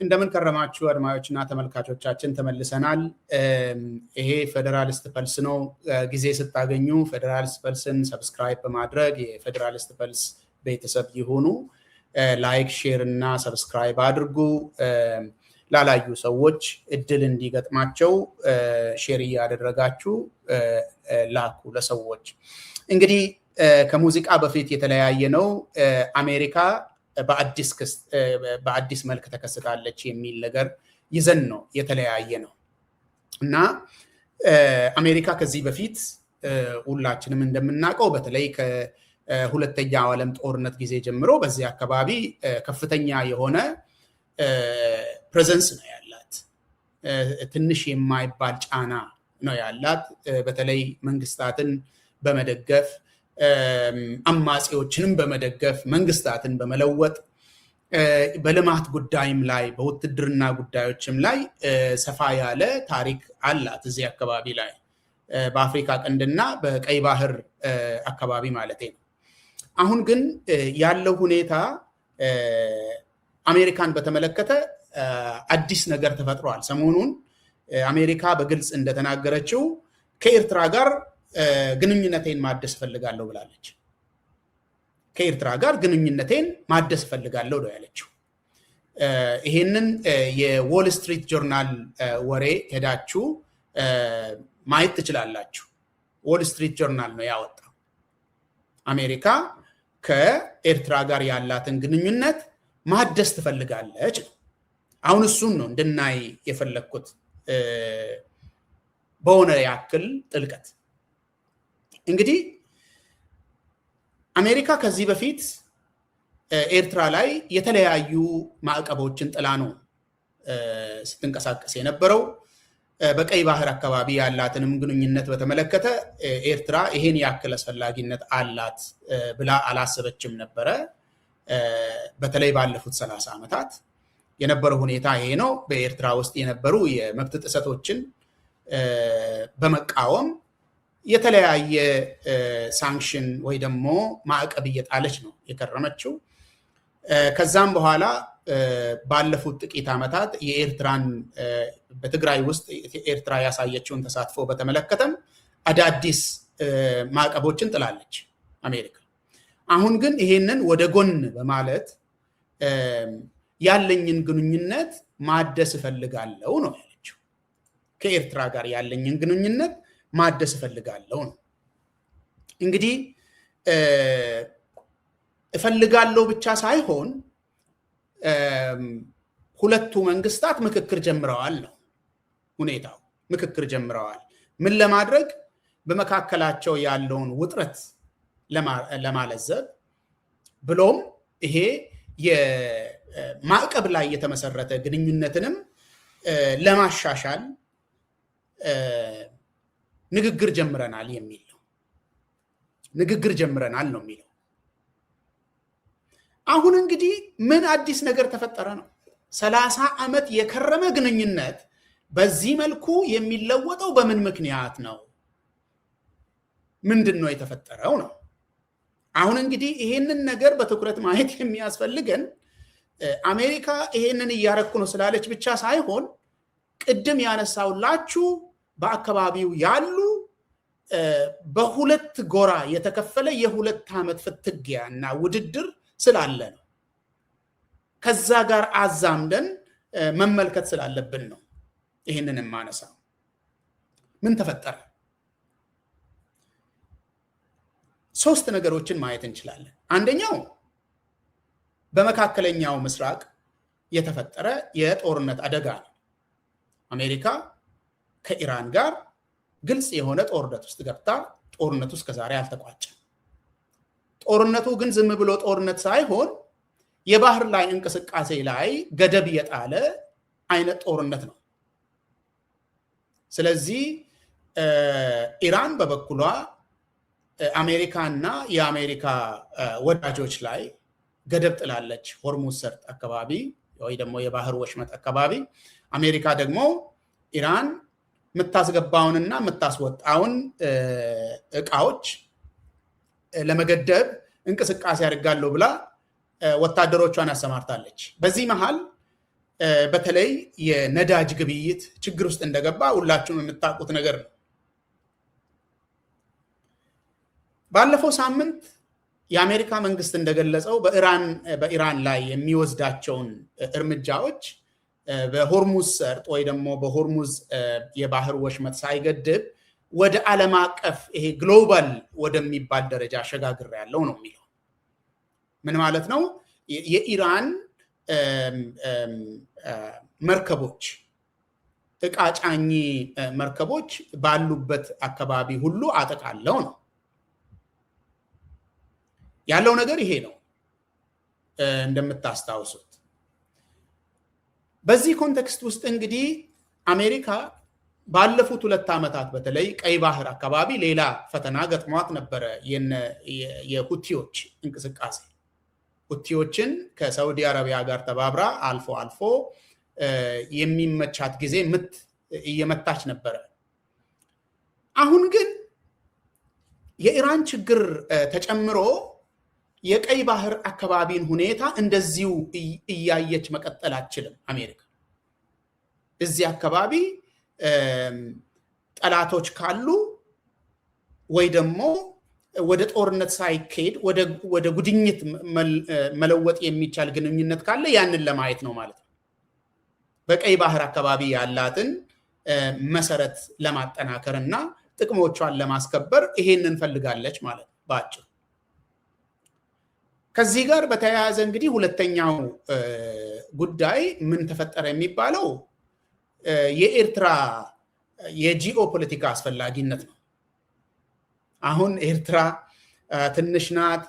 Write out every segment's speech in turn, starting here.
እንደምን ከረማችሁ አድማጮችና ተመልካቾቻችን ተመልሰናል። ይሄ ፌደራሊስት ፐልስ ነው። ጊዜ ስታገኙ ፌደራሊስት ፐልስን ሰብስክራይብ በማድረግ የፌደራሊስት ፐልስ ቤተሰብ ይሁኑ። ላይክ፣ ሼር እና ሰብስክራይብ አድርጉ። ላላዩ ሰዎች እድል እንዲገጥማቸው ሼር እያደረጋችሁ ላኩ ለሰዎች። እንግዲህ ከሙዚቃ በፊት የተለያየ ነው። አሜሪካ በአዲስ መልክ ተከስታለች የሚል ነገር ይዘን ነው የተለያየ ነው እና አሜሪካ ከዚህ በፊት ሁላችንም እንደምናውቀው በተለይ ከሁለተኛው ዓለም ጦርነት ጊዜ ጀምሮ በዚህ አካባቢ ከፍተኛ የሆነ ፕሬዘንስ ነው ያላት። ትንሽ የማይባል ጫና ነው ያላት። በተለይ መንግስታትን በመደገፍ አማጺዎችንም በመደገፍ መንግስታትን በመለወጥ በልማት ጉዳይም ላይ በውትድርና ጉዳዮችም ላይ ሰፋ ያለ ታሪክ አላት እዚህ አካባቢ ላይ በአፍሪካ ቀንድና በቀይ ባህር አካባቢ ማለት ነው። አሁን ግን ያለው ሁኔታ አሜሪካን በተመለከተ አዲስ ነገር ተፈጥሯል። ሰሞኑን አሜሪካ በግልጽ እንደተናገረችው ከኤርትራ ጋር ግንኙነቴን ማደስ ፈልጋለሁ ብላለች። ከኤርትራ ጋር ግንኙነቴን ማደስ ፈልጋለሁ ነው ያለችው። ይሄንን የዎል ስትሪት ጆርናል ወሬ ሄዳችሁ ማየት ትችላላችሁ። ዎል ስትሪት ጆርናል ነው ያወጣው። አሜሪካ ከኤርትራ ጋር ያላትን ግንኙነት ማደስ ትፈልጋለች። አሁን እሱን ነው እንድናይ የፈለግኩት በሆነ ያክል ጥልቀት። እንግዲህ አሜሪካ ከዚህ በፊት ኤርትራ ላይ የተለያዩ ማዕቀቦችን ጥላ ነው ስትንቀሳቀስ የነበረው። በቀይ ባህር አካባቢ ያላትንም ግንኙነት በተመለከተ ኤርትራ ይሄን ያክል አስፈላጊነት አላት ብላ አላሰበችም ነበረ። በተለይ ባለፉት 30 ዓመታት የነበረው ሁኔታ ይሄ ነው። በኤርትራ ውስጥ የነበሩ የመብት ጥሰቶችን በመቃወም የተለያየ ሳንክሽን ወይ ደግሞ ማዕቀብ እየጣለች ነው የከረመችው። ከዛም በኋላ ባለፉት ጥቂት ዓመታት የኤርትራን በትግራይ ውስጥ ኤርትራ ያሳየችውን ተሳትፎ በተመለከተም አዳዲስ ማዕቀቦችን ጥላለች አሜሪካ። አሁን ግን ይሄንን ወደ ጎን በማለት ያለኝን ግንኙነት ማደስ እፈልጋለሁ ነው ያለችው። ከኤርትራ ጋር ያለኝን ግንኙነት ማደስ እፈልጋለሁ ነው። እንግዲህ እፈልጋለሁ ብቻ ሳይሆን ሁለቱ መንግስታት ምክክር ጀምረዋል ነው ሁኔታው። ምክክር ጀምረዋል። ምን ለማድረግ? በመካከላቸው ያለውን ውጥረት ለማለዘብ ብሎም ይሄ የማዕቀብ ላይ የተመሰረተ ግንኙነትንም ለማሻሻል ንግግር ጀምረናል የሚል ነው። ንግግር ጀምረናል ነው የሚለው። አሁን እንግዲህ ምን አዲስ ነገር ተፈጠረ ነው? 30 ዓመት የከረመ ግንኙነት በዚህ መልኩ የሚለወጠው በምን ምክንያት ነው? ምንድን ነው የተፈጠረው ነው? አሁን እንግዲህ ይሄንን ነገር በትኩረት ማየት የሚያስፈልገን አሜሪካ ይሄንን እያረኩ ነው ስላለች ብቻ ሳይሆን ቅድም ያነሳውላችሁ በአካባቢው ያሉ በሁለት ጎራ የተከፈለ የ2 ዓመት ፍትጊያ እና ውድድር ስላለ ነው። ከዛ ጋር አዛምደን መመልከት ስላለብን ነው ይሄንን የማነሳው። ምን ተፈጠረ? 3 ነገሮችን ማየት እንችላለን። አንደኛው በመካከለኛው ምስራቅ የተፈጠረ የጦርነት አደጋ ነው። አሜሪካ ከኢራን ጋር ግልጽ የሆነ ጦርነት ውስጥ ገብታ ጦርነቱ እስከዛሬ አልተቋጨም። ጦርነቱ ግን ዝም ብሎ ጦርነት ሳይሆን የባህር ላይ እንቅስቃሴ ላይ ገደብ የጣለ አይነት ጦርነት ነው። ስለዚህ ኢራን በበኩሏ አሜሪካና የአሜሪካ ወዳጆች ላይ ገደብ ጥላለች። ሆርሙዝ ሰርጥ አካባቢ ወይ ደግሞ የባህር ወሽመጥ አካባቢ አሜሪካ ደግሞ ኢራን የምታስገባውንና የምታስወጣውን እቃዎች ለመገደብ እንቅስቃሴ አድርጋለሁ ብላ ወታደሮቿን አሰማርታለች። በዚህ መሃል በተለይ የነዳጅ ግብይት ችግር ውስጥ እንደገባ ሁላችሁም የምታውቁት ነገር ነው። ባለፈው ሳምንት የአሜሪካ መንግስት እንደገለጸው በኢራን ላይ የሚወስዳቸውን እርምጃዎች በሆርሙዝ ሰርጥ ወይ ደግሞ በሆርሙዝ የባህር ወሽመጥ ሳይገድብ ወደ ዓለም አቀፍ ይሄ ግሎባል ወደሚባል ደረጃ አሸጋግር ያለው ነው የሚለው። ምን ማለት ነው? የኢራን መርከቦች ዕቃ ጫኝ መርከቦች ባሉበት አካባቢ ሁሉ አጠቃለው ነው ያለው ነገር ይሄ ነው እንደምታስታውሱት። በዚህ ኮንቴክስት ውስጥ እንግዲህ አሜሪካ ባለፉት 2 ዓመታት በተለይ ቀይ ባህር አካባቢ ሌላ ፈተና ገጥሟት ነበረ። የሁቲዎች እንቅስቃሴ ሁቲዎችን ከሳውዲ አረቢያ ጋር ተባብራ አልፎ አልፎ የሚመቻት ጊዜ እየመታች ነበረ። አሁን ግን የኢራን ችግር ተጨምሮ የቀይ ባህር አካባቢን ሁኔታ እንደዚሁ እያየች መቀጠል አትችልም። አሜሪካ እዚህ አካባቢ ጠላቶች ካሉ ወይ ደግሞ ወደ ጦርነት ሳይካሄድ ወደ ጉድኝት መለወጥ የሚቻል ግንኙነት ካለ ያንን ለማየት ነው ማለት ነው። በቀይ ባህር አካባቢ ያላትን መሰረት ለማጠናከር እና ጥቅሞቿን ለማስከበር ይሄንን ፈልጋለች ማለት ነው ባጭሩ። ከዚህ ጋር በተያያዘ እንግዲህ ሁለተኛው ጉዳይ ምን ተፈጠረ የሚባለው የኤርትራ የጂኦ ፖለቲካ አስፈላጊነት ነው። አሁን ኤርትራ ትንሽ ናት፣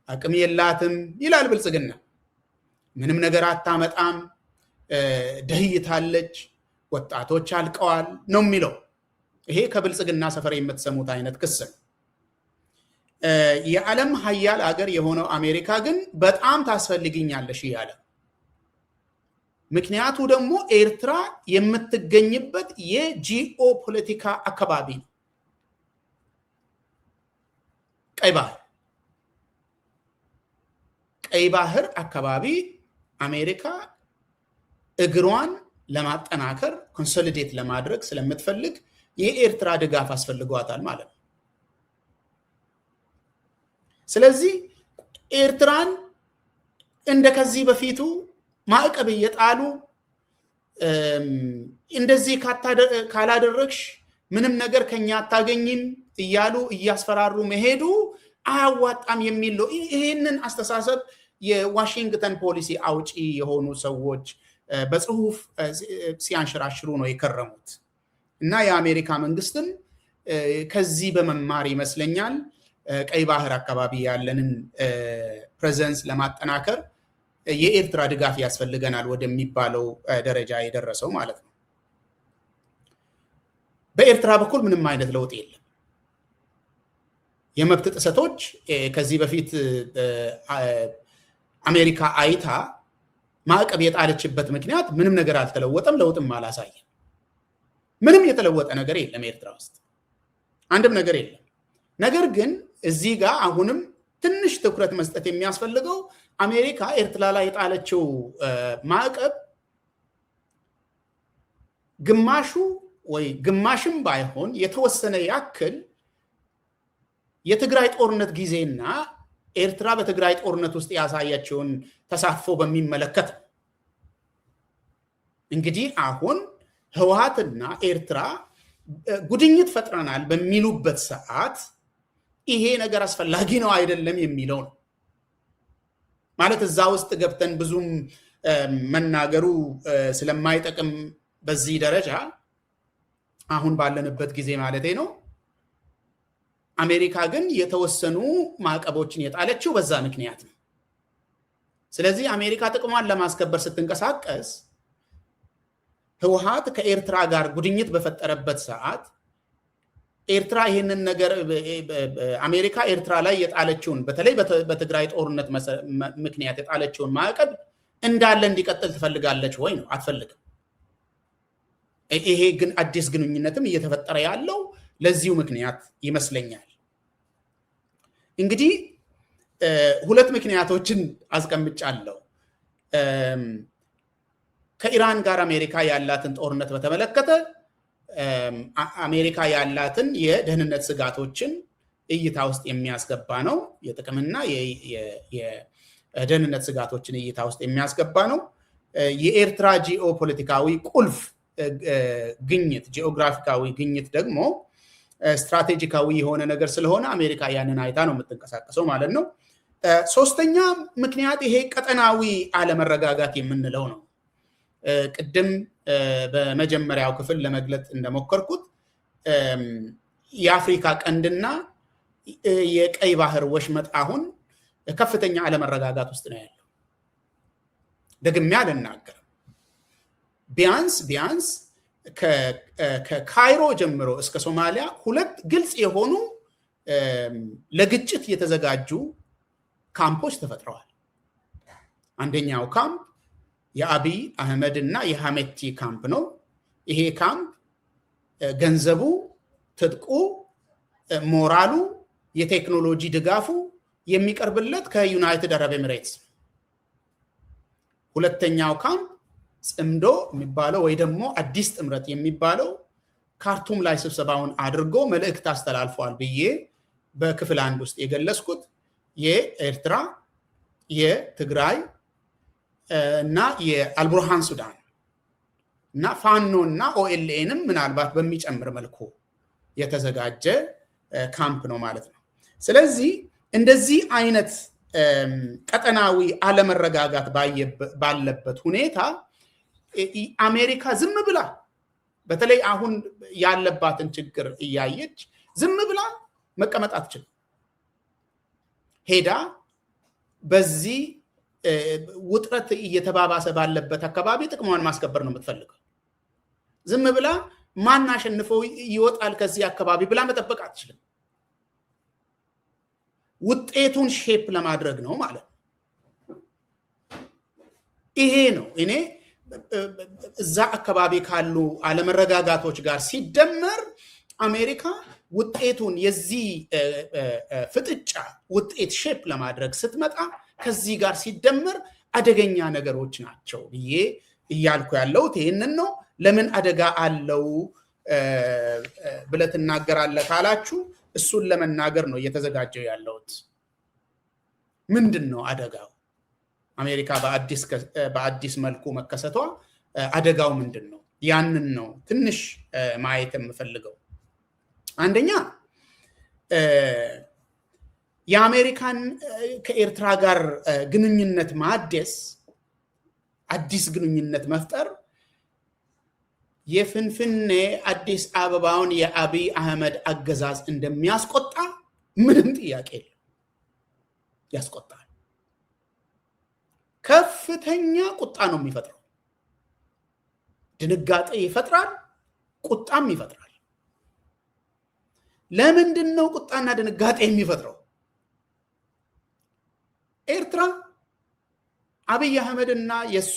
አቅም የላትም ይላል ብልጽግና። ምንም ነገር አታመጣም፣ ደህይታለች፣ ወጣቶች አልቀዋል ነው የሚለው። ይሄ ከብልጽግና ሰፈር የምትሰሙት አይነት ክስ ነው። የዓለም ሀያል አገር የሆነው አሜሪካ ግን በጣም ታስፈልግኛለሽ እያለ፣ ምክንያቱ ደግሞ ኤርትራ የምትገኝበት የጂኦ ፖለቲካ አካባቢ ነው። ቀይ ባህር አካባቢ አሜሪካ እግሯን ለማጠናከር ኮንሶሊዴት ለማድረግ ስለምትፈልግ የኤርትራ ድጋፍ አስፈልጓታል ማለት ነው። ስለዚህ ኤርትራን እንደከዚህ በፊቱ ማዕቀብ እየጣሉ እንደዚህ ካላደረግሽ ምንም ነገር ከኛ አታገኝም እያሉ እያስፈራሩ መሄዱ አያዋጣም የሚል ነው። ይህንን አስተሳሰብ የዋሽንግተን ፖሊሲ አውጪ የሆኑ ሰዎች በጽሁፍ ሲያንሸራሽሩ ነው የከረሙት እና የአሜሪካ መንግስትም ከዚህ በመማር ይመስለኛል ቀይ ባህር አካባቢ ያለንን ፕሬዘንስ ለማጠናከር የኤርትራ ድጋፍ ያስፈልገናል ወደሚባለው ደረጃ የደረሰው ማለት ነው። በኤርትራ በኩል ምንም አይነት ለውጥ የለም። የመብት ጥሰቶች ከዚህ በፊት አሜሪካ አይታ ማዕቀብ የጣለችበት ምክንያት ምንም ነገር አልተለወጠም፣ ለውጥም አላሳየም። ምንም የተለወጠ ነገር የለም ኤርትራ ውስጥ አንድም ነገር የለም። ነገር ግን እዚህ ጋር አሁንም ትንሽ ትኩረት መስጠት የሚያስፈልገው አሜሪካ ኤርትራ ላይ የጣለችው ማዕቀብ ግማሹ ወይ ግማሽም ባይሆን የተወሰነ ያክል የትግራይ ጦርነት ጊዜና ኤርትራ በትግራይ ጦርነት ውስጥ ያሳያቸውን ተሳትፎ በሚመለከት እንግዲህ አሁን ህወሓትና ኤርትራ ጉድኝት ፈጥረናል በሚሉበት ሰዓት ይሄ ነገር አስፈላጊ ነው አይደለም የሚለው ነው ማለት። እዛ ውስጥ ገብተን ብዙም መናገሩ ስለማይጠቅም በዚህ ደረጃ አሁን ባለንበት ጊዜ ማለቴ ነው። አሜሪካ ግን የተወሰኑ ማዕቀቦችን የጣለችው በዛ ምክንያት ነው። ስለዚህ አሜሪካ ጥቅሟን ለማስከበር ስትንቀሳቀስ ህወሓት ከኤርትራ ጋር ጉድኝት በፈጠረበት ሰዓት ኤርትራ ይህንን ነገር አሜሪካ ኤርትራ ላይ የጣለችውን በተለይ በትግራይ ጦርነት ምክንያት የጣለችውን ማዕቀብ እንዳለ እንዲቀጥል ትፈልጋለች ወይ ነው? አትፈልግም። ይሄ ግን አዲስ ግንኙነትም እየተፈጠረ ያለው ለዚሁ ምክንያት ይመስለኛል። እንግዲህ ሁለት ምክንያቶችን አስቀምጫለሁ። ከኢራን ጋር አሜሪካ ያላትን ጦርነት በተመለከተ አሜሪካ ያላትን የደህንነት ስጋቶችን እይታ ውስጥ የሚያስገባ ነው። የጥቅምና የደህንነት ስጋቶችን እይታ ውስጥ የሚያስገባ ነው። የኤርትራ ጂኦፖለቲካዊ ቁልፍ ግኝት ጂኦግራፊካዊ ግኝት ደግሞ ስትራቴጂካዊ የሆነ ነገር ስለሆነ አሜሪካ ያንን አይታ ነው የምትንቀሳቀሰው ማለት ነው። ሶስተኛ ምክንያት ይሄ ቀጠናዊ አለመረጋጋት የምንለው ነው። ቅድም በመጀመሪያው ክፍል ለመግለጽ እንደሞከርኩት የአፍሪካ ቀንድና የቀይ ባህር ወሽመጥ አሁን ከፍተኛ አለመረጋጋት ውስጥ ነው ያለው። ደግሜ አልናገርም። ቢያንስ ከካይሮ ጀምሮ እስከ ሶማሊያ ሁለት ግልጽ የሆኑ ለግጭት የተዘጋጁ ካምፖች ተፈጥረዋል። አንደኛው ካምፕ የአቢይ አህመድ እና የሐሜቲ ካምፕ ነው። ይሄ ካምፕ ገንዘቡ፣ ትጥቁ፣ ሞራሉ፣ የቴክኖሎጂ ድጋፉ የሚቀርብለት ከዩናይትድ አረብ ኤሚሬትስ። ሁለተኛው ካምፕ ጽምዶ የሚባለው ወይ ደግሞ አዲስ ጥምረት የሚባለው ካርቱም ላይ ስብሰባውን አድርጎ መልእክት አስተላልፏል ብዬ በክፍል 1 ውስጥ የገለጽኩት የኤርትራ፣ የትግራይ እና የአልቡርሃን ሱዳን እና ፋኖ እና ኦኤልኤንም ምናልባት በሚጨምር መልኩ የተዘጋጀ ካምፕ ነው ማለት ነው። ስለዚህ እንደዚህ አይነት ቀጠናዊ አለመረጋጋት ባለበት ሁኔታ አሜሪካ ዝም ብላ በተለይ አሁን ያለባትን ችግር እያየች ዝም ብላ መቀመጥ አትችልም። ሄዳ በዚህ ውጥረት እየተባባሰ ባለበት አካባቢ ጥቅሟን ማስከበር ነው የምትፈልገው። ዝም ብላ ማን አሸንፈው ይወጣል ከዚህ አካባቢ ብላ መጠበቅ አትችልም። ውጤቱን ሼፕ ለማድረግ ነው ማለት ነው። ይሄ ነው እኔ እዛ አካባቢ ካሉ አለመረጋጋቶች ጋር ሲደመር አሜሪካ ውጤቱን የዚህ ፍጥጫ ውጤት ሼፕ ለማድረግ ስትመጣ ከዚህ ጋር ሲደመር አደገኛ ነገሮች ናቸው ብዬ እያልኩ ያለሁት ይህንን ነው። ለምን አደጋ አለው ብለህ ትናገራለህ ካላችሁ እሱን ለመናገር ነው እየተዘጋጀው ያለሁት። ምንድን ነው አደጋው? አሜሪካ በአዲስ መልኩ መከሰቷ አደጋው ምንድን ነው? ያንን ነው ትንሽ ማየት የምፈልገው። አንደኛ የአሜሪካን ከኤርትራ ጋር ግንኙነት ማደስ፣ አዲስ ግንኙነት መፍጠር የፍንፍኔ አዲስ አበባውን የአቢይ አህመድ አገዛዝ እንደሚያስቆጣ ምንም ጥያቄ የለም። ያስቆጣል። ከፍተኛ ቁጣ ነው የሚፈጥረው። ድንጋጤ ይፈጥራል፣ ቁጣም ይፈጥራል። ለምንድን ነው ቁጣና ድንጋጤ የሚፈጥረው? ኤርትራ አቢይ አህመድና የሱ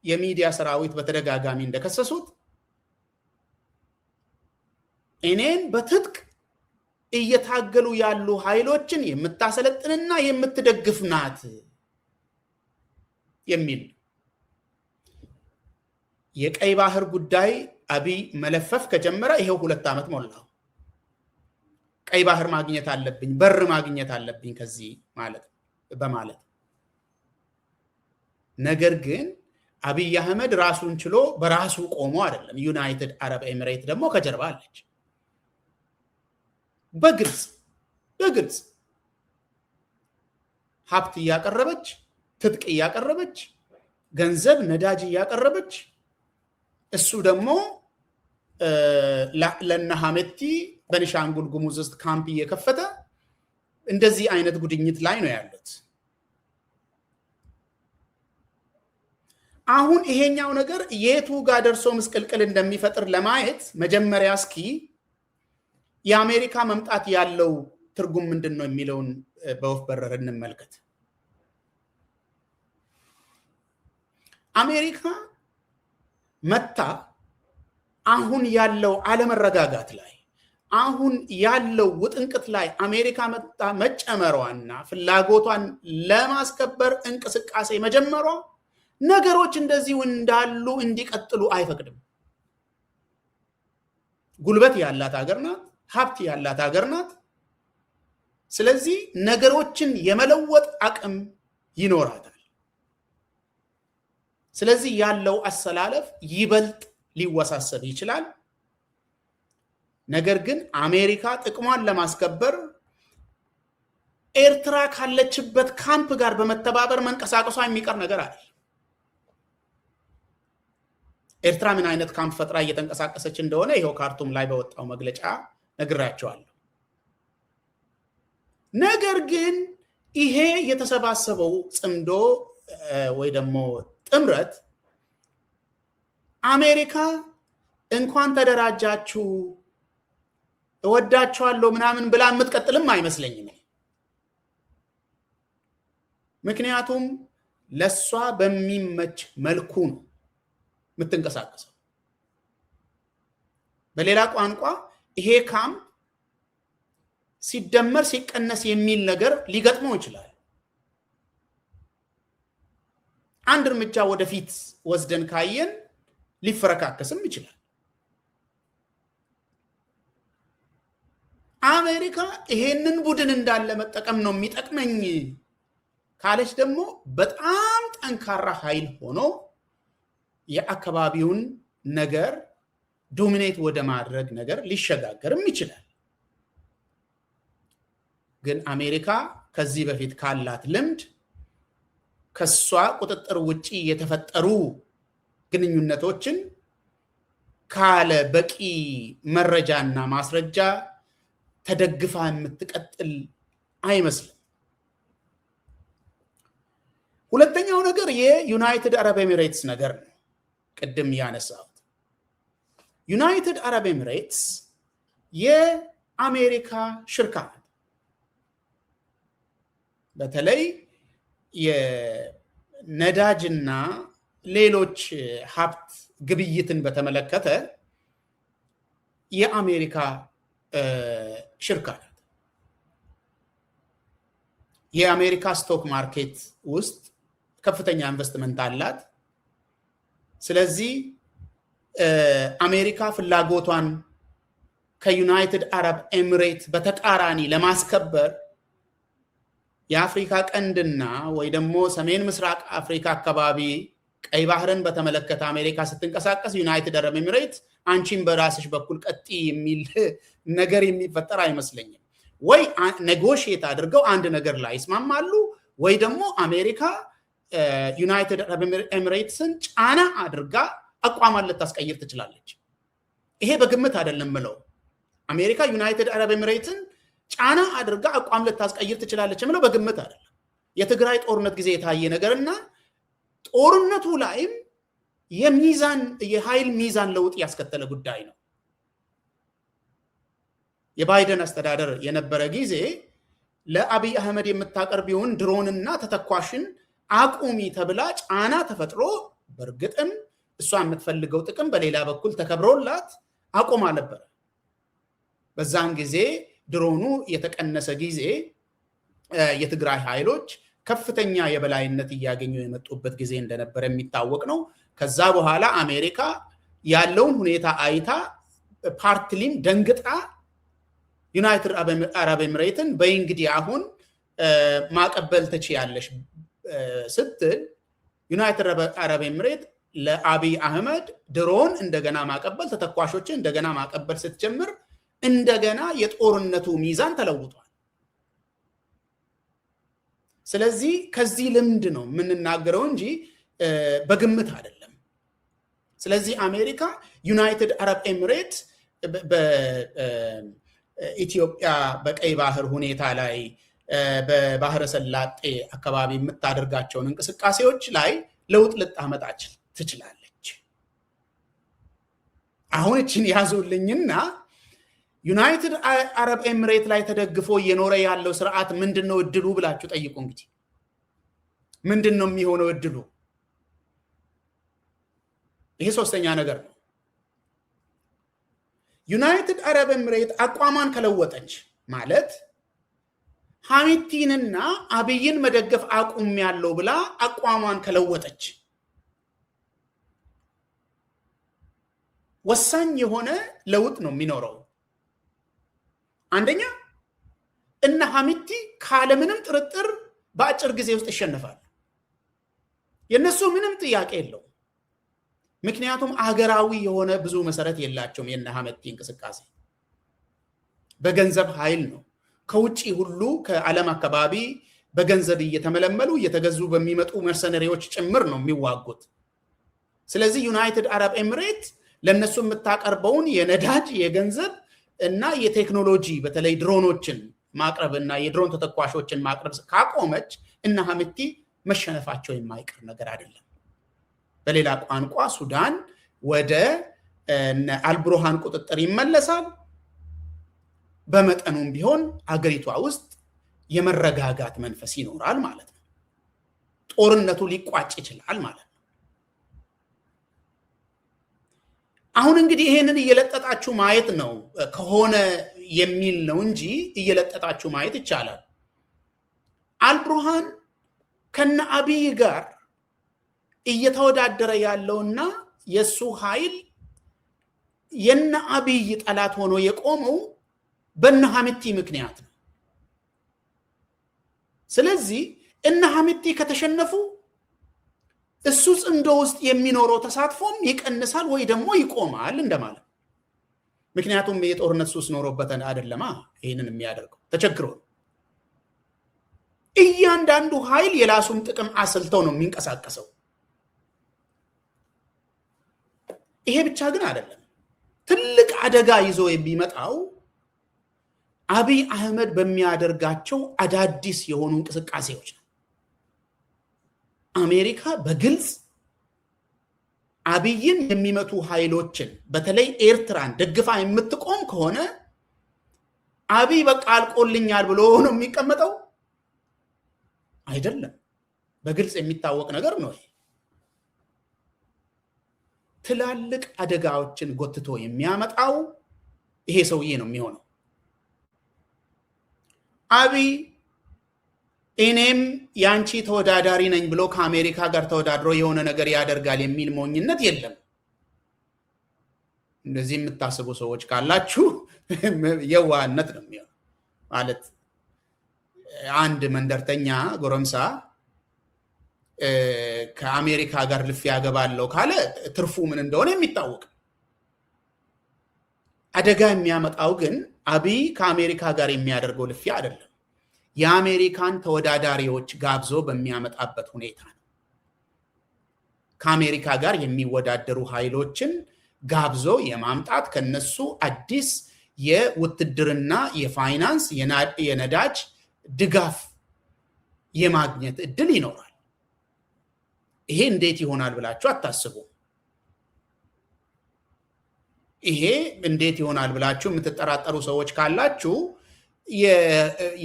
የሚዲያ ሰራዊት በተደጋጋሚ እንደከሰሱት እኔን በትጥቅ እየታገሉ ያሉ ኃይሎችን የምታሰለጥንና የምትደግፍ ናት የሚል። የቀይ ባህር ጉዳይ አቢይ መለፈፍ ከጀመረ ይሄው 2 ዓመት ሞላው። ቀይ ባህር ማግኘት አለብኝ፣ በር ማግኘት አለብኝ ከዚህ በማለት ነገር ግን አቢይ አህመድ ራሱን ችሎ በራሱ ቆሞ አይደለም። ዩናይትድ አረብ ኤሚሬት ደግሞ ከጀርባ አለች። በግልጽ ሀብት እያቀረበች፣ ትጥቅ እያቀረበች፣ ገንዘብ ነዳጅ እያቀረበች፣ እሱ ደግሞ ለነ ሐሜቲ በቤኒሻንጉል ጉሙዝ ውስጥ ካምፕ እየከፈተ እንደዚህ አይነት ጉድኝት ላይ ነው ያሉት። አሁን ይሄኛው ነገር የቱ ጋር ደርሶ ምስቅልቅል እንደሚፈጥር ለማየት መጀመሪያ እስኪ የአሜሪካ መምጣት ያለው ትርጉም ምንድን ነው የሚለውን በወፍ በረር እንመልከት። አሜሪካ መታ አሁን ያለው አለመረጋጋት ላይ፣ አሁን ያለው ውጥንቅጥ ላይ አሜሪካ መጣ መጨመሯና ፍላጎቷን ለማስከበር እንቅስቃሴ መጀመሯ ነገሮች እንደዚሁ እንዳሉ እንዲቀጥሉ አይፈቅድም። ጉልበት ያላት ሀገር ናት፣ ሀብት ያላት ሀገር ናት። ስለዚህ ነገሮችን የመለወጥ አቅም ይኖራታል። ስለዚህ ያለው አሰላለፍ ይበልጥ ሊወሳሰብ ይችላል። ነገር ግን አሜሪካ ጥቅሟን ለማስከበር ኤርትራ ካለችበት ካምፕ ጋር በመተባበር መንቀሳቀሷ የሚቀር ነገር አይደል። ኤርትራ ምን አይነት ካምፕ ፈጥራ እየተንቀሳቀሰች እንደሆነ ይሄው ካርቱም ላይ በወጣው መግለጫ ነግራቸዋለሁ። ነገር ግን ይሄ የተሰባሰበው ጽምዶ ወይ ደግሞ ጥምረት አሜሪካ እንኳን ተደራጃችሁ እወዳችኋለሁ ምናምን ብላ የምትቀጥልም አይመስለኝም። ምክንያቱም ለሷ በሚመች መልኩ ነው የምትንቀሳቀሰው። በሌላ ቋንቋ ይሄ ካምፕ ሲደመር ሲቀነስ የሚል ነገር ሊገጥመው ይችላል። አንድ እርምጃ ወደፊት ወስደን ካየን ሊፈረካከስም ይችላል። አሜሪካ ይሄንን ቡድን እንዳለ መጠቀም ነው የሚጠቅመኝ ካለች ደግሞ በጣም ጠንካራ ኃይል ሆኖ የአካባቢውን ነገር ዶሚኔት ወደ ማድረግ ነገር ሊሸጋገርም ይችላል። ግን አሜሪካ ከዚህ በፊት ካላት ልምድ ከሷ ቁጥጥር ውጪ የተፈጠሩ ግንኙነቶችን ካለ በቂ መረጃና ማስረጃ ተደግፋ የምትቀጥል አይመስልም። ሁለተኛው ነገር የዩናይትድ አረብ ኤሚሬትስ ነገር ነው። ቅድም ያነሳሁት ዩናይትድ አረብ ኤሚሬትስ የአሜሪካ ሽርካ ናት። በተለይ የነዳጅና ሌሎች ሀብት ግብይትን በተመለከተ የአሜሪካ ሽርካ ናት። የአሜሪካ ስቶክ ማርኬት ውስጥ ከፍተኛ ኢንቨስትመንት አላት። ስለዚህ አሜሪካ ፍላጎቷን ከዩናይትድ አረብ ኤሚሬት በተቃራኒ ለማስከበር የአፍሪካ ቀንድና ወይ ደግሞ ሰሜን ምስራቅ አፍሪካ አካባቢ ቀይ ባህርን በተመለከተ አሜሪካ ስትንቀሳቀስ ዩናይትድ አረብ ኤሚሬት አንቺን በራስሽ በኩል ቀጥ የሚል ነገር የሚፈጠር አይመስለኝም። ወይ ኔጎሽየት አድርገው አንድ ነገር ላይ ይስማማሉ፣ ወይ ደግሞ አሜሪካ ዩናይትድ አረብ ኤሚሬትስን ጫና አድርጋ አቋሟን ልታስቀይር ትችላለች። ይሄ በግምት አይደለም ምለው። አሜሪካ ዩናይትድ አረብ ኤሚሬትን ጫና አድርጋ አቋም ልታስቀይር ትችላለች ምለው በግምት አይደለም። የትግራይ ጦርነት ጊዜ የታየ ነገርና ጦርነቱ ላይም የኃይል ሚዛን ለውጥ ያስከተለ ጉዳይ ነው። የባይደን አስተዳደር የነበረ ጊዜ ለአብይ አህመድ የምታቀርቢውን ድሮንና ተተኳሽን አቁሚ ተብላ ጫና ተፈጥሮ በእርግጥም እሷ የምትፈልገው ጥቅም በሌላ በኩል ተከብሮላት አቁማ ነበር። በዛን ጊዜ ድሮኑ የተቀነሰ ጊዜ የትግራይ ኃይሎች ከፍተኛ የበላይነት እያገኙ የመጡበት ጊዜ እንደነበረ የሚታወቅ ነው። ከዛ በኋላ አሜሪካ ያለውን ሁኔታ አይታ ፓርትሊም ደንግጣ ዩናይትድ አረብ ኤሚሬትን በእንግዲህ አሁን ማቀበል ትችያለሽ ስትል ዩናይትድ አረብ ኤሚሬት ለአብይ አህመድ ድሮን እንደገና ማቀበል፣ ተተኳሾችን እንደገና ማቀበል ስትጀምር እንደገና የጦርነቱ ሚዛን ተለውጧል። ስለዚህ ከዚህ ልምድ ነው የምንናገረው እንጂ በግምት አይደለም። ስለዚህ አሜሪካ ዩናይትድ አረብ ኤሚሬት በኢትዮጵያ በቀይ ባህር ሁኔታ ላይ በባህረ ሰላጤ አካባቢ የምታደርጋቸውን እንቅስቃሴዎች ላይ ለውጥ ልታመጣ ትችላለች። አሁን እችን ያዙልኝና ዩናይትድ አረብ ኤሚሬት ላይ ተደግፎ እየኖረ ያለው ስርዓት ምንድነው እድሉ ብላችሁ ጠይቁ። እንግዲህ ምንድነው የሚሆነው እድሉ? ይሄ ሶስተኛ ነገር ነው። ዩናይትድ አረብ ኤሚሬት አቋሟን ከለወጠች ማለት ሐሚቲንና አብይን መደገፍ አቁም ያለው ብላ አቋሟን ከለወጠች ወሳኝ የሆነ ለውጥ ነው የሚኖረው። አንደኛ እነ ሐሚቲ ካለምንም ጥርጥር በአጭር ጊዜ ውስጥ ይሸነፋል። የነሱ ምንም ጥያቄ የለው። ምክንያቱም አገራዊ የሆነ ብዙ መሰረት የላቸውም። የነ ሐሚቲ እንቅስቃሴ በገንዘብ ኃይል ነው። ከውጪ ሁሉ ከዓለም አካባቢ በገንዘብ እየተመለመሉ እየተገዙ በሚመጡ መርሰነሪዎች ጭምር ነው የሚዋጉት። ስለዚህ ዩናይትድ አረብ ኤሚሬት ለነሱ የምታቀርበውን የነዳጅ የገንዘብ እና የቴክኖሎጂ በተለይ ድሮኖችን ማቅረብ እና የድሮን ተተኳሾችን ማቅረብ ካቆመች እነ ሐሚቲ መሸነፋቸው የማይቀር ነገር አይደለም። በሌላ ቋንቋ ሱዳን ወደ አልቡርሃን ቁጥጥር ይመለሳል። በመጠኑም ቢሆን አገሪቷ ውስጥ የመረጋጋት መንፈስ ይኖራል ማለት ነው። ጦርነቱ ሊቋጭ ይችላል ማለት ነው። አሁን እንግዲህ ይሄንን እየለጠጣችሁ ማየት ነው ከሆነ የሚል ነው እንጂ እየለጠጣችሁ ማየት ይቻላል። አልቡርሃን ከነ አብይ ጋር እየተወዳደረ ያለውና የሱ ኃይል የነ አብይ ጠላት ሆኖ የቆመው በነ ሐሚቲ ምክንያት ነው። ስለዚህ እነ ሐሚቲ ከተሸነፉ እሱ ጽምዶ ውስጥ የሚኖረው ተሳትፎም ይቀንሳል ወይ ደግሞ ይቆማል እንደማለት። ምክንያቱም የጦርነት ሱስ ኖሮበት አይደለማ ይሄንን የሚያደርገው ተቸግሮ ነው። እያንዳንዱ ኃይል የራሱን ጥቅም አስልተው ነው የሚንቀሳቀሰው። ይሄ ብቻ ግን አይደለም። ትልቅ አደጋ ይዞ የሚመጣው አብይ አህመድ በሚያደርጋቸው አዳዲስ የሆኑ እንቅስቃሴዎች ነው። አሜሪካ በግልጽ አብይን የሚመቱ ኃይሎችን በተለይ ኤርትራን ደግፋ የምትቆም ከሆነ አብይ በቃ አልቆልኛል ብሎ ነው የሚቀመጠው አይደለም። በግልጽ የሚታወቅ ነገር ነው። ትላልቅ አደጋዎችን ጎትቶ የሚያመጣው ይሄ ሰውዬ ነው የሚሆነው። አብይ እኔም ያንቺ ተወዳዳሪ ነኝ ብሎ ከአሜሪካ ጋር ተወዳድሮ የሆነ ነገር ያደርጋል የሚል ሞኝነት የለም። እንደዚህ የምታስቡ ሰዎች ካላችሁ የዋህነት ነው የሚሆነው። ማለት አንድ መንደርተኛ ጎረምሳ ከአሜሪካ ጋር ልፊያ ያገባለው ካለ ትርፉ ምን እንደሆነ የሚታወቅ። አደጋ የሚያመጣው ግን አብይ ከአሜሪካ ጋር የሚያደርገው ልፊያ አይደለም። የአሜሪካን ተወዳዳሪዎች ጋብዞ በሚያመጣበት ሁኔታ ነው። ከአሜሪካ ጋር የሚወዳደሩ ኃይሎችን ጋብዞ የማምጣት ከነሱ አዲስ የውትድርና፣ የፋይናንስ፣ የነዳጅ ድጋፍ የማግኘት እድል ይኖራል። ይሄ እንዴት ይሆናል ብላችሁ አታስቡ። ይሄ እንዴት ይሆናል ብላችሁ የምትጠራጠሩ ሰዎች ካላችሁ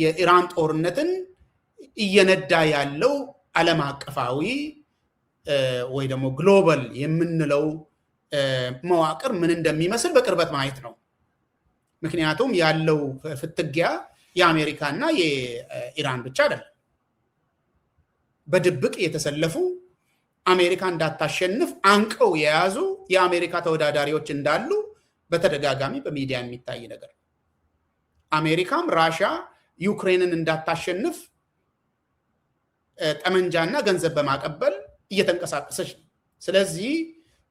የኢራን ጦርነትን እየነዳ ያለው ዓለም አቀፋዊ ወይ ደግሞ ግሎባል የምንለው መዋቅር ምን እንደሚመስል በቅርበት ማየት ነው። ምክንያቱም ያለው ፍትጊያ የአሜሪካና የኢራን ብቻ አይደለም። በድብቅ የተሰለፉ አሜሪካ እንዳታሸንፍ አንቀው የያዙ የአሜሪካ ተወዳዳሪዎች እንዳሉ በተደጋጋሚ በሚዲያ የሚታይ ነገር ነው። አሜሪካም ራሽያ ዩክሬንን እንዳታሸንፍ ጠመንጃና ገንዘብ በማቀበል እየተንቀሳቀሰች ነው። ስለዚህ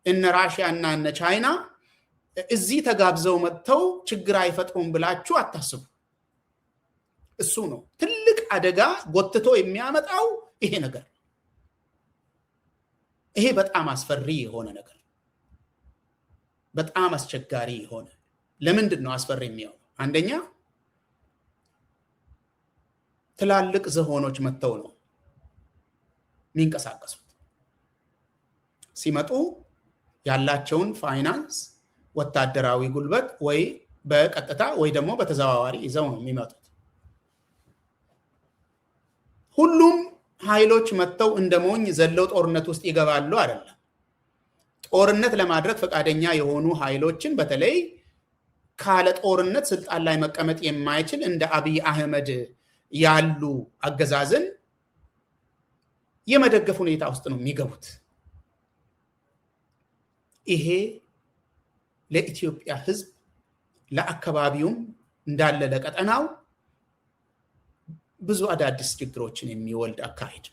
እነ ራሽያ እና እነ ቻይና እዚህ ተጋብዘው መጥተው ችግር አይፈጥሩም ብላችሁ አታስቡ። እሱ ነው ትልቅ አደጋ ጎትቶ የሚያመጣው ይሄ ነገር። ይሄ በጣም አስፈሪ የሆነ ነገር፣ በጣም አስቸጋሪ የሆነ። ለምንድን ነው አስፈሪ የሚሆነው? አንደኛ ትላልቅ ዝሆኖች መጥተው ነው የሚንቀሳቀሱት። ሲመጡ ያላቸውን ፋይናንስ፣ ወታደራዊ ጉልበት ወይ በቀጥታ ወይ ደግሞ በተዘዋዋሪ ይዘው ነው የሚመጡት። ሁሉም ኃይሎች መጥተው እንደ ሞኝ ዘለው ጦርነት ውስጥ ይገባሉ አይደለም። ጦርነት ለማድረግ ፈቃደኛ የሆኑ ኃይሎችን በተለይ ካለ ጦርነት ስልጣን ላይ መቀመጥ የማይችል እንደ አብይ አህመድ ያሉ አገዛዝን የመደገፍ ሁኔታ ውስጥ ነው የሚገቡት። ይሄ ለኢትዮጵያ ህዝብ ለአካባቢውም እንዳለ ለቀጠናው ብዙ አዳዲስ ችግሮችን የሚወልድ አካሄድ።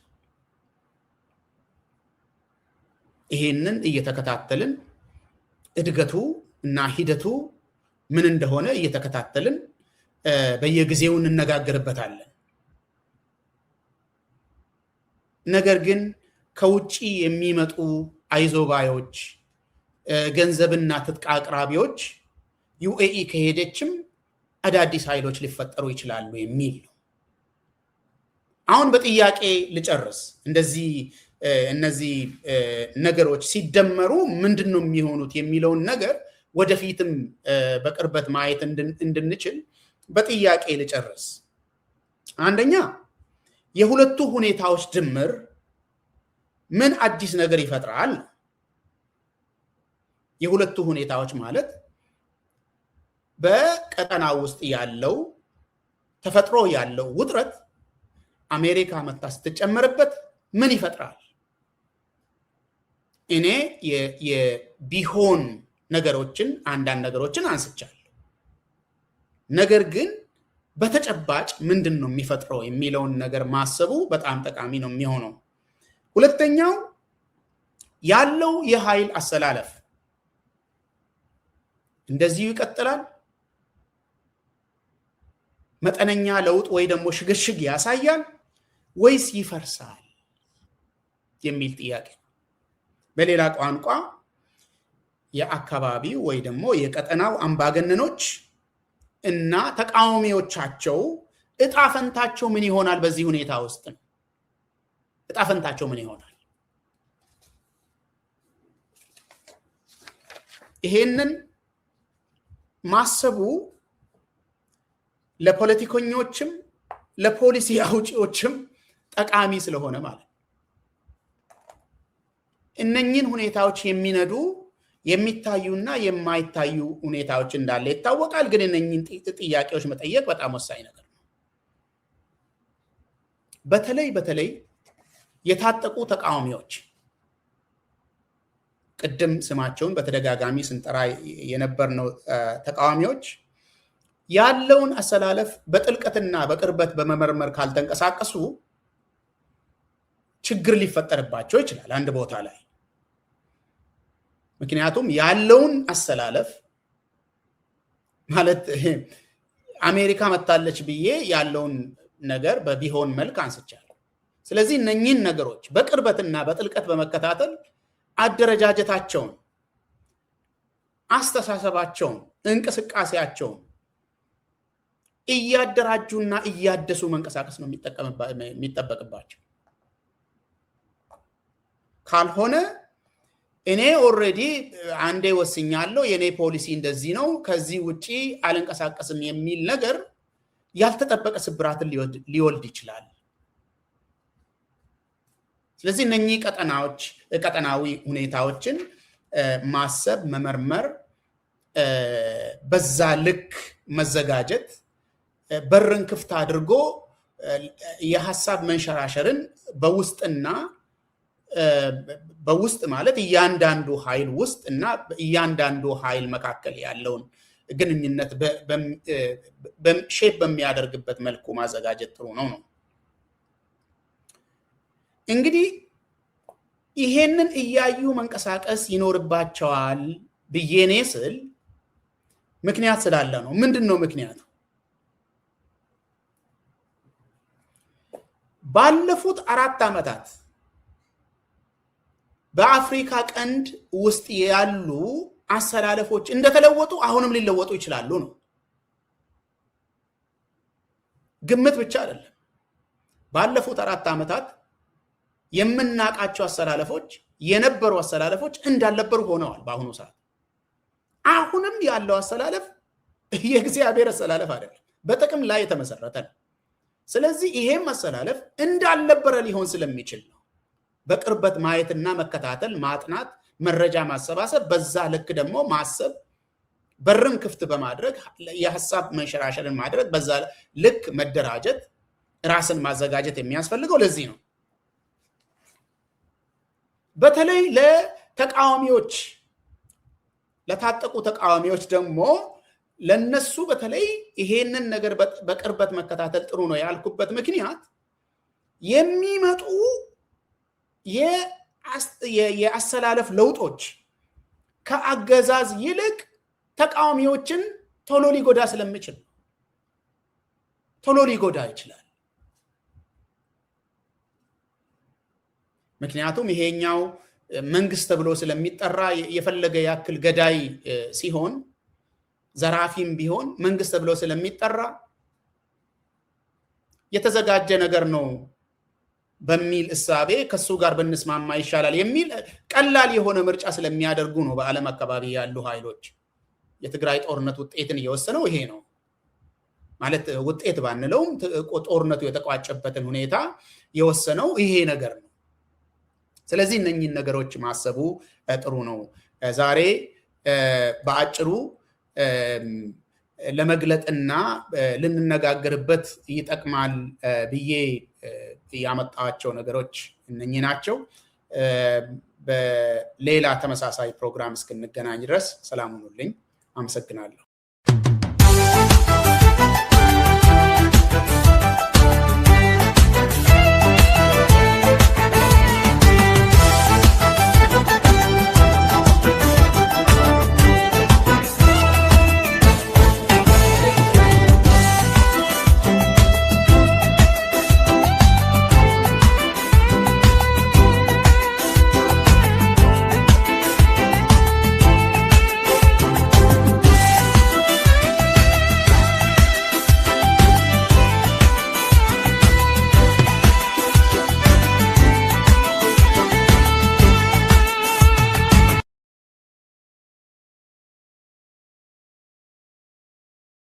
ይሄንን እየተከታተልን እድገቱ እና ሂደቱ ምን እንደሆነ እየተከታተልን በየጊዜው እንነጋገርበታለን። ነገር ግን ከውጪ የሚመጡ አይዞባዮች፣ ገንዘብና ትጥቅ አቅራቢዎች ዩኤኢ ከሄደችም አዳዲስ ኃይሎች ሊፈጠሩ ይችላሉ የሚል ነው። አሁን በጥያቄ ልጨርስ። እነዚህ ነገሮች ሲደመሩ ምንድነው የሚሆኑት የሚለውን ነገር ወደፊትም በቅርበት ማየት እንድንችል በጥያቄ ልጨርስ። አንደኛ የሁለቱ ሁኔታዎች ድምር ምን አዲስ ነገር ይፈጥራል? የሁለቱ ሁኔታዎች ማለት በቀጠናው ውስጥ ያለው ተፈጥሮ ያለው ውጥረት አሜሪካ መጣ ስትጨመርበት ምን ይፈጥራል? እኔ የቢሆን ነገሮችን አንዳንድ ነገሮችን አንስቻለሁ። ነገር ግን በተጨባጭ ምንድን ነው የሚፈጥረው የሚለውን ነገር ማሰቡ በጣም ጠቃሚ ነው የሚሆነው። ሁለተኛው ያለው የኃይል አሰላለፍ እንደዚሁ ይቀጥላል፣ መጠነኛ ለውጥ ወይ ደግሞ ሽግሽግ ያሳያል ወይስ ይፈርሳል የሚል ጥያቄ። በሌላ ቋንቋ የአካባቢው ወይ ደግሞ የቀጠናው አምባገነኖች እና ተቃዋሚዎቻቸው እጣፈንታቸው ምን ይሆናል? በዚህ ሁኔታ ውስጥ ነው እጣፈንታቸው ምን ይሆናል? ይሄንን ማሰቡ ለፖለቲከኞችም ለፖሊሲ አውጪዎችም ጠቃሚ ስለሆነ ማለት ነው። እነኚህን ሁኔታዎች የሚነዱ የሚታዩና የማይታዩ ሁኔታዎች እንዳለ ይታወቃል። ግን እነኚህን ጥያቄዎች መጠየቅ በጣም ወሳኝ ነገር ነው። በተለይ የታጠቁ ተቃዋሚዎች ቅድም ስማቸውን በተደጋጋሚ ስንጠራ የነበርነው ተቃዋሚዎች ያለውን አሰላለፍ በጥልቀትና በቅርበት በመመርመር ካልተንቀሳቀሱ ችግር ሊፈጠርባቸው ይችላል አንድ ቦታ ላይ። ምክንያቱም ያለውን አሰላለፍ ማለት አሜሪካ መታለች ብዬ ያለውን ነገር በቢሆን መልክ አንስቻለሁ። ስለዚህ እነኚህን ነገሮች በቅርበትና በጥልቀት በመከታተል አደረጃጀታቸውን፣ አስተሳሰባቸውን፣ እንቅስቃሴያቸውን እያደራጁና እያደሱ መንቀሳቀስ ነው የሚጠበቅባቸው። ካልሆነ እኔ ኦልሬዲ አንዴ ወስኛለሁ፣ የኔ ፖሊሲ እንደዚህ ነው፣ ከዚህ ውጪ አልንቀሳቀስም የሚል ነገር ያልተጠበቀ ስብራትን ሊወልድ ይችላል። ስለዚህ እነኚህ ቀጠናዊ ሁኔታዎችን ማሰብ፣ መመርመር፣ በዛ ልክ መዘጋጀት፣ በርን ክፍት አድርጎ የሐሳብ መንሸራሸርን በውስጥ ማለት እያንዳንዱ ኃይል ውስጥ እና እያንዳንዱ ኃይል መካከል ያለውን ግንኙነት ሼፕ በሚያደርግበት መልኩ ማዘጋጀት ጥሩ ነው። እንግዲህ ይሄንን እያዩ መንቀሳቀስ ይኖርባቸዋል ብዬ እኔ ስል ምክንያት ስላለ ነው። ምንድን ነው ምክንያቱ? ባለፉት 4 ዓመታት በአፍሪካ ቀንድ ውስጥ ያሉ አሰላለፎች እንደተለወጡ አሁንም ሊለወጡ ይችላሉ ነው። ግምት ብቻ አይደለም። ባለፉት 4 ዓመታት የምናውቃቸው አሰላለፎች የነበሩ አሰላለፎች እንዳልነበሩ ሆነዋል። በአሁኑ ሰዓት አሁንም ያለው አሰላለፍ የእግዚአብሔር አሰላለፍ አይደለም፣ በጥቅም ላይ የተመሰረተ ነው። ስለዚህ ይሄም አሰላለፍ እንዳልነበረ ሊሆን ስለሚችል ነው በቅርበት ማየትና መከታተል፣ ማጥናት፣ መረጃ ማሰባሰብ፣ በዛ ልክ ደግሞ ማሰብ፣ በርን ክፍት በማድረግ የሐሳብ መንሸራሸርን ማድረግ፣ በዛ ልክ መደራጀት፣ ራስን ማዘጋጀት የሚያስፈልገው ለዚህ ነው። በተለይ ለተቃዋሚዎች ለታጠቁ ተቃዋሚዎች ደግሞ ለነሱ በተለይ ይሄንን ነገር በቅርበት መከታተል ጥሩ ነው ያልኩበት ምክንያት የሚመጡ የአሰላለፍ ለውጦች ከአገዛዝ ይልቅ ተቃዋሚዎችን ቶሎ ሊጎዳ ስለሚችል ቶሎ ሊጎዳ ይችላል። ምክንያቱም ይሄኛው መንግስት ተብሎ ስለሚጠራ የፈለገ ያክል ገዳይ ሲሆን ዘራፊም ቢሆን መንግስት ተብሎ ስለሚጠራ የተዘጋጀ ነገር ነው በሚል እሳቤ ከሱ ጋር በእንስማማ ይሻላል የሚል ቀላል የሆነ ምርጫ ስለሚያደርጉ ነው በዓለም አካባቢ ያሉ ኃይሎች። የትግራይ ጦርነት ውጤትን የወሰነው ይሄ ነው ማለት ውጤት ባንለውም ጦርነቱ የተቋጨበትን ሁኔታ የወሰነው ይሄ ነገር ነው። ስለዚህ እነኚህን ነገሮች ማሰቡ ጥሩ ነው። ዛሬ በአጭሩ ለመግለጥና ልንነጋገርበት ይጠቅማል ብዬ ያመጣቸው ነገሮች እነኚህ ናቸው። በሌላ ተመሳሳይ ፕሮግራም እስክንገናኝ ድረስ ሰላም ሁኑልኝ። አመሰግናለሁ።